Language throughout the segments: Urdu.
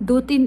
2-3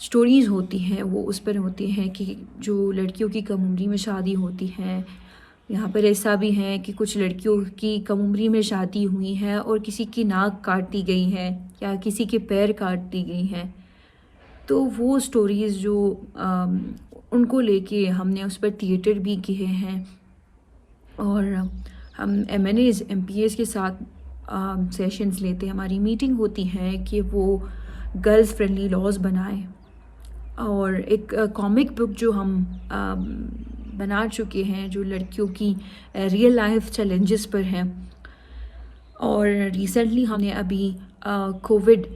اسٹوریز ہوتی ہیں وہ اس پر ہوتی ہیں کہ جو لڑکیوں کی کم عمری میں شادی ہوتی ہے. یہاں پر ایسا بھی ہے کہ کچھ لڑکیوں کی کم عمری میں شادی ہوئی ہے اور کسی کی ناک کاٹ دی گئی ہے یا کسی کے پیر کاٹ دی گئی ہیں. تو وہ سٹوریز جو ان کو لے کے ہم نے اس پر تھیٹر بھی کیے ہیں اور ہم M N As M P As کے ساتھ سیشنز لیتے ہیں. ہماری میٹنگ ہوتی ہے کہ وہ گرلز فرینڈلی لاز بنائیں اور ایک کامک بک جو ہم بنا چکے ہیں جو لڑکیوں کی ریئل لائف چیلنجز پر ہیں. اور ریسنٹلی ہم نے ابھی کووڈ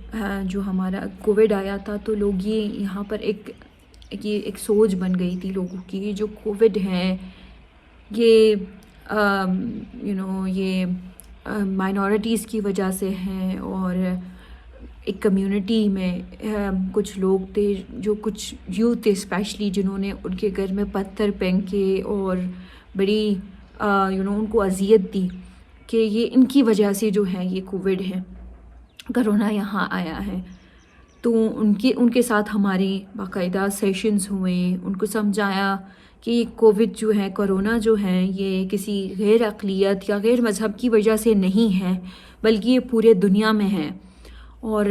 جو ہمارا کووڈ آیا تھا تو لوگ یہاں پر ایک سوچ بن گئی تھی لوگوں کی جو کووڈ ہے یہ یہ مائنورٹیز کی وجہ سے ہیں اور ایک کمیونٹی میں کچھ لوگ تھے جو کچھ یوتھ تھے اسپیشلی جنہوں نے ان کے گھر میں پتھر پھینکے اور بڑی ان کو اذیت دی کہ یہ ان کی وجہ سے جو ہے یہ کووڈ ہے کرونا یہاں آیا ہے. تو ان کے ساتھ ہمارے باقاعدہ سیشنز ہوئے, ان کو سمجھایا کہ کووڈ جو ہے کرونا جو ہے یہ کسی غیر اقلیت یا غیر مذہب کی وجہ سے نہیں ہے بلکہ یہ پورے دنیا میں ہے. اور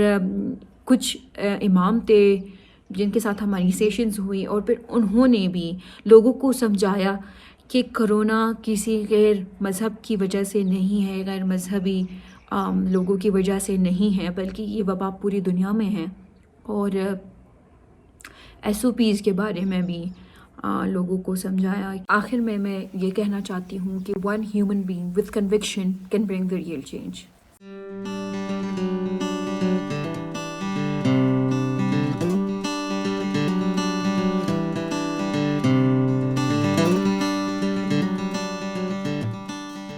کچھ امام تھے جن کے ساتھ ہماری سیشنز ہوئی اور پھر انہوں نے بھی لوگوں کو سمجھایا کہ کرونا کسی غیر مذہب کی وجہ سے نہیں ہے, غیر مذہبی لوگوں کی وجہ سے نہیں ہے بلکہ یہ وبا پوری دنیا میں ہے. اور ایس او پیز کے بارے میں بھی لوگوں کو سمجھایا. آخر میں یہ کہنا چاہتی ہوں کہ one human being with conviction can bring the real change.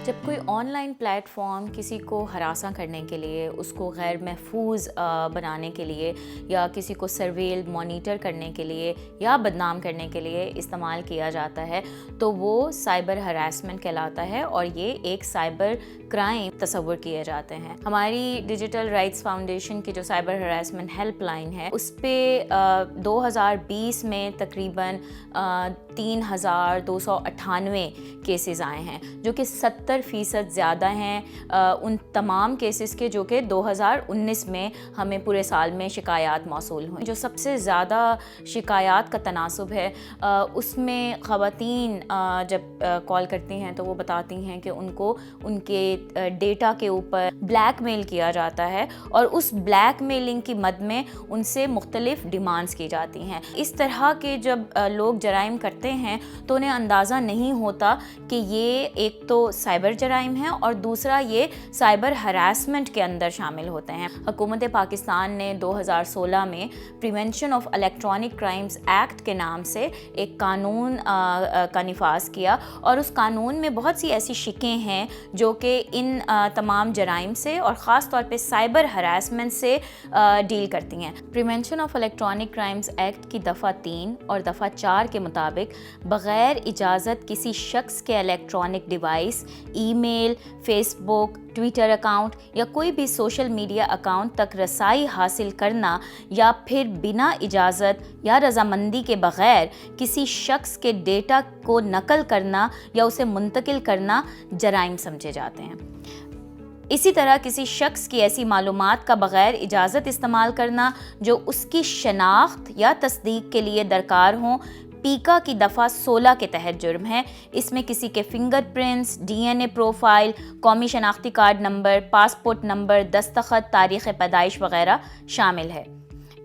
جب کوئی آن لائن پلیٹ فارم کسی کو ہراساں کرنے کے لیے, اس کو غیر محفوظ بنانے کے لیے یا کسی کو سرویل مانیٹر کرنے کے لیے یا بدنام کرنے کے لیے استعمال کیا جاتا ہے تو وہ سائبر ہراسمنٹ کہلاتا ہے اور یہ ایک سائبر کرائم تصور کیے جاتے ہیں. ہماری ڈیجیٹل رائٹس فاؤنڈیشن کی جو سائبر ہراسمنٹ ہیلپ لائن ہے اس پہ 2020 میں تقریباً 3298 کیسز آئے ہیں جو کہ 70% زیادہ ہیں ان تمام کیسز کے جو کہ 2019 میں ہمیں پورے سال میں شکایات موصول ہوئیں. جو سب سے زیادہ شکایات کا تناسب ہے اس میں خواتین جب کال کرتی ہیں تو وہ بتاتی ہیں کہ ان کو ان کے ڈیٹا کے اوپر بلیک میل کیا جاتا ہے اور اس بلیک میلنگ کی مد میں ان سے مختلف ڈیمانڈز کی جاتی ہیں. اس طرح کے جب لوگ جرائم کرتے ہیں تو انہیں اندازہ نہیں ہوتا کہ یہ ایک تو سائبر جرائم ہے اور دوسرا یہ سائبر ہراسمنٹ کے اندر شامل ہوتے ہیں. حکومت پاکستان نے 2016 میں prevention of electronic crimes act کے نام سے ایک قانون کا نفاذ کیا اور اس قانون میں بہت سی ایسی شقیں ہیں جو کہ ان تمام جرائم سے اور خاص طور پہ سائبر ہراسمنٹ سے ڈیل کرتی ہیں. Prevention of electronic crimes act کی دفعہ 3 اور دفعہ 4 کے مطابق بغیر اجازت کسی شخص کے الیکٹرانک ڈیوائس, ای میل, فیس بک, ٹویٹر اکاؤنٹ یا کوئی بھی سوشل میڈیا اکاؤنٹ تک رسائی حاصل کرنا یا پھر بنا اجازت یا رضامندی کے بغیر کسی شخص کے ڈیٹا کو نقل کرنا یا اسے منتقل کرنا جرائم سمجھے جاتے ہیں. اسی طرح کسی شخص کی ایسی معلومات کا بغیر اجازت استعمال کرنا جو اس کی شناخت یا تصدیق کے لیے درکار ہوں پیکا کی دفعہ 16 کے تحت جرم ہے. اس میں کسی کے fingerprints, D N A profile, قومی شناختی کارڈ نمبر, پاسپورٹ نمبر, دستخط, تاریخ پیدائش وغیرہ شامل ہے.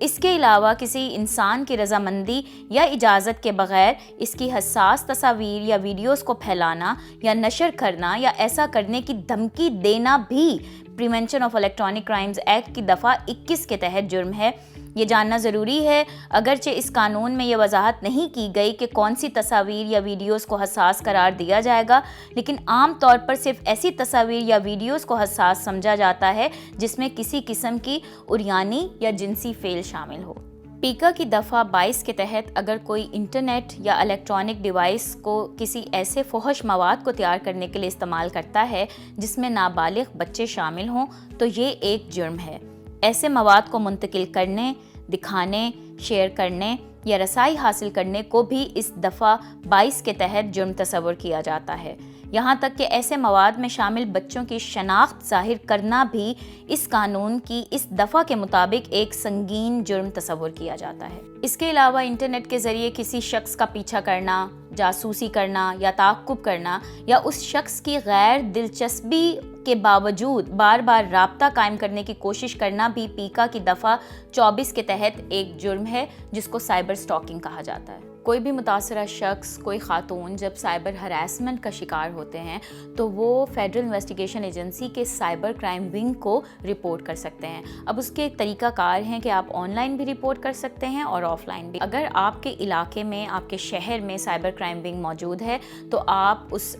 اس کے علاوہ کسی انسان کی رضامندی یا اجازت کے بغیر اس کی حساس تصاویر یا ویڈیوز کو پھیلانا یا نشر کرنا یا ایسا کرنے کی دھمکی دینا بھی prevention of electronic crimes act کی دفعہ 21 کے تحت جرم ہے. یہ جاننا ضروری ہے اگرچہ اس قانون میں یہ وضاحت نہیں کی گئی کہ کون سی تصاویر یا ویڈیوز کو حساس قرار دیا جائے گا, لیکن عام طور پر صرف ایسی تصاویر یا ویڈیوز کو حساس سمجھا جاتا ہے جس میں کسی قسم کی عریانی یا جنسی فعل شامل ہو. پیکا کی دفعہ 22 کے تحت اگر کوئی انٹرنیٹ یا الیکٹرانک ڈیوائس کو کسی ایسے فحش مواد کو تیار کرنے کے لیے استعمال کرتا ہے جس میں نابالغ بچے شامل ہوں تو یہ ایک جرم ہے. ایسے مواد کو منتقل کرنے, دکھانے، شیئر کرنے یا رسائی حاصل کرنے کو بھی اس دفعہ 22 کے تحت جرم تصور کیا جاتا ہے۔ یہاں تک کہ ایسے مواد میں شامل بچوں کی شناخت ظاہر کرنا بھی اس قانون کی اس دفعہ کے مطابق ایک سنگین جرم تصور کیا جاتا ہے۔ اس کے علاوہ انٹرنیٹ کے ذریعے کسی شخص کا پیچھا کرنا، جاسوسی کرنا یا تعقب کرنا یا اس شخص کی غیر دلچسپی کے باوجود بار بار رابطہ قائم کرنے کی کوشش کرنا بھی پیکا کی دفعہ 24 کے تحت ایک جرم ہے جس کو سائبر اسٹاکنگ کہا جاتا ہے۔ کوئی بھی متاثرہ شخص، کوئی خاتون جب سائبر ہراسمنٹ کا شکار ہوتے ہیں تو وہ فیڈرل انویسٹیگیشن ایجنسی کے سائبر کرائم ونگ کو رپورٹ کر سکتے ہیں۔ اب اس کے طریقہ کار ہیں کہ آپ آن لائن بھی رپورٹ کر سکتے ہیں اور آف لائن بھی۔ اگر آپ کے علاقے میں، آپ کے شہر میں سائبر کرائم ونگ موجود ہے تو آپ اس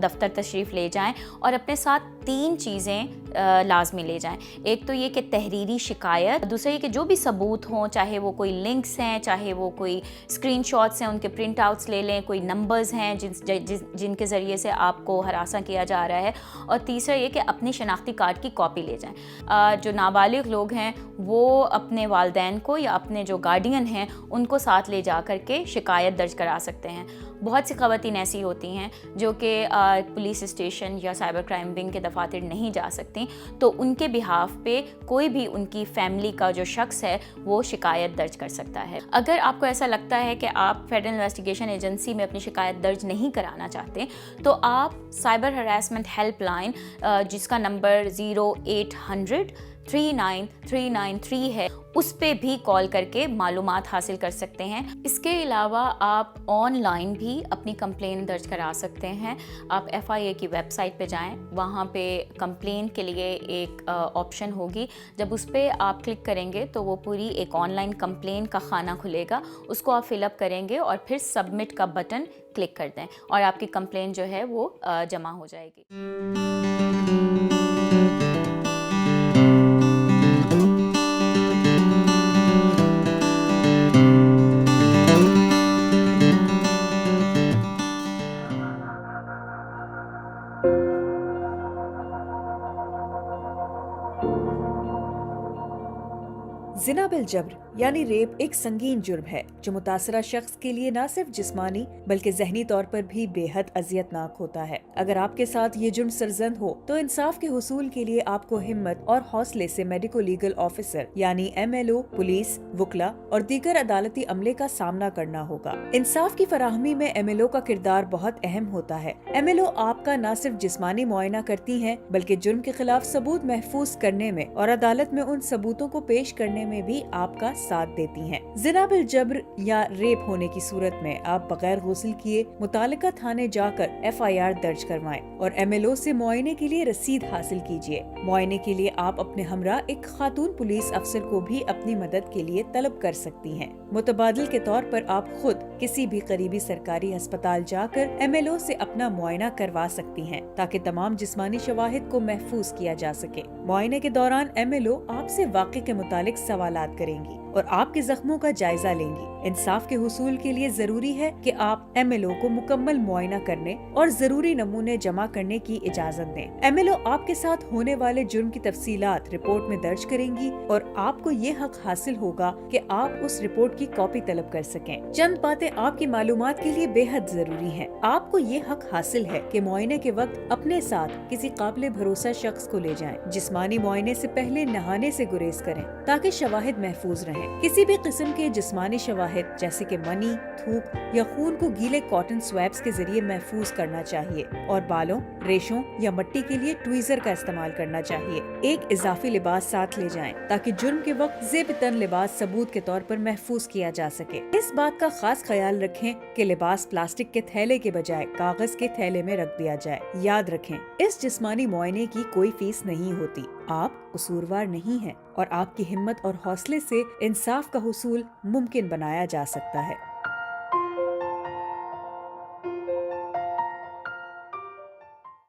دفتر تشریف لے جائیں اور اپنے ساتھ 3 چیزیں لازمی لے جائیں۔ ایک تو یہ کہ تحریری شکایت، دوسرا یہ کہ جو بھی ثبوت ہوں، چاہے وہ کوئی لنکس ہیں، چاہے وہ کوئی اسکرین شاٹس ہیں، ان کے پرنٹ آؤٹس لے لیں، کوئی نمبرز ہیں جن کے ذریعے سے آپ کو ہراساں کیا جا رہا ہے، اور تیسرا یہ کہ اپنی شناختی کارڈ کی کاپی لے جائیں۔ جو نابالغ لوگ ہیں وہ اپنے والدین کو یا اپنے جو گارڈین ہیں ان کو ساتھ لے جا کر کے شکایت درج کرا سکتے ہیں۔ بہت سی خواتین ایسی ہوتی ہیں جو کہ پولیس اسٹیشن یا سائبر کرائم ونگ کے دفاتر نہیں جا سکتی، تو ان کے بہاف پہ کوئی بھی ان کی فیملی کا جو شخص ہے وہ شکایت درج کر سکتا ہے۔ اگر آپ کو ایسا لگتا ہے کہ آپ فیڈرل انویسٹیگیشن ایجنسی میں اپنی شکایت درج نہیں کرانا چاہتے تو آپ سائبر ہراسمنٹ ہیلپ لائن جس کا نمبر 0800 39393 ہے، اس پہ بھی کال کر کے معلومات حاصل کر سکتے ہیں۔ اس کے علاوہ آپ آن لائن بھی اپنی کمپلین درج کرا سکتے ہیں۔ آپ FIA کی ویب سائٹ پہ جائیں، وہاں پہ کمپلین کے لیے ایک آپشن ہوگی، جب اس پہ آپ کلک کریں گے تو وہ پوری ایک آن لائن کمپلین کا خانہ کھلے گا، اس کو آپ فل اپ کریں گے اور پھر سبمٹ کا بٹن کلک کر دیں اور آپ کی کمپلین جو ہے وہ جمع ہو جائے گی۔ زنا بالجبر یعنی ریپ ایک سنگین جرم ہے جو متاثرہ شخص کے لیے نہ صرف جسمانی بلکہ ذہنی طور پر بھی بے حد اذیت ناک ہوتا ہے۔ اگر آپ کے ساتھ یہ جرم سرزد ہو تو انصاف کے حصول کے لیے آپ کو ہمت اور حوصلے سے میڈیکو لیگل آفیسر یعنی MLO، پولیس، وکلا اور دیگر عدالتی عملے کا سامنا کرنا ہوگا۔ انصاف کی فراہمی میں MLO کا کردار بہت اہم ہوتا ہے۔ MLO آپ کا نہ صرف جسمانی معائنہ کرتی ہیں بلکہ جرم کے خلاف ثبوت محفوظ کرنے میں اور عدالت میں ان ثبوتوں کو پیش کرنے میں بھی آپ کا ساتھ دیتی ہیں۔ زنا بالجبر یا ریپ ہونے کی صورت میں آپ بغیر غسل کیے متعلقہ تھانے جا کر FIR درج کروائیں اور MLO سے معائنے کے لیے رسید حاصل کیجیے۔ معائنے کے لیے آپ اپنے ہمراہ ایک خاتون پولیس افسر کو بھی اپنی مدد کے لیے طلب کر سکتی ہیں۔ متبادل کے طور پر آپ خود کسی بھی قریبی سرکاری ہسپتال جا کر MLO سے اپنا معائنہ کروا سکتی ہیں تاکہ تمام جسمانی شواہد کو محفوظ کیا جا سکے۔ معائنے کے دوران MLO آپ سے واقعے کے متعلق سوالات کریں گی اور آپ کے زخموں کا جائزہ لیں گی۔ انصاف کے حصول کے لیے ضروری ہے کہ آپ MLO کو مکمل معائنہ کرنے اور ضروری نمونے جمع کرنے کی اجازت دیں۔ MLO آپ کے ساتھ ہونے والے جرم کی تفصیلات رپورٹ میں درج کریں گی اور آپ کو یہ حق حاصل ہوگا کہ آپ اس رپورٹ کی کاپی طلب کر سکیں۔ چند باتیں آپ کی معلومات کے لیے بے حد ضروری ہیں۔ آپ کو یہ حق حاصل ہے کہ معائنے کے وقت اپنے ساتھ کسی قابل بھروسہ شخص کو لے جائیں۔ جسمانی معائنے سے پہلے نہانے سے گریز کریں تاکہ شواہد محفوظ رہیں۔ کسی بھی قسم کے جسمانی شواہد جیسے کہ منی، تھوک یا خون کو گیلے کاٹن سویبس کے ذریعے محفوظ کرنا چاہیے اور بالوں، ریشوں یا مٹی کے لیے ٹویزر کا استعمال کرنا چاہیے۔ ایک اضافی لباس ساتھ لے جائیں تاکہ جرم کے وقت زیب تن لباس ثبوت کے طور پر محفوظ کیا جا سکے۔ اس بات کا خاص خیال رکھیں کہ لباس پلاسٹک کے تھیلے کے بجائے کاغذ کے تھیلے میں رکھ دیا جائے۔ یاد رکھیں، اس جسمانی معائنے کی کوئی فیس نہیں ہوتی۔ آپ قصوروار نہیں ہیں اور آپ کی ہمت اور حوصلے سے انصاف کا حصول ممکن بنایا جا سکتا ہے۔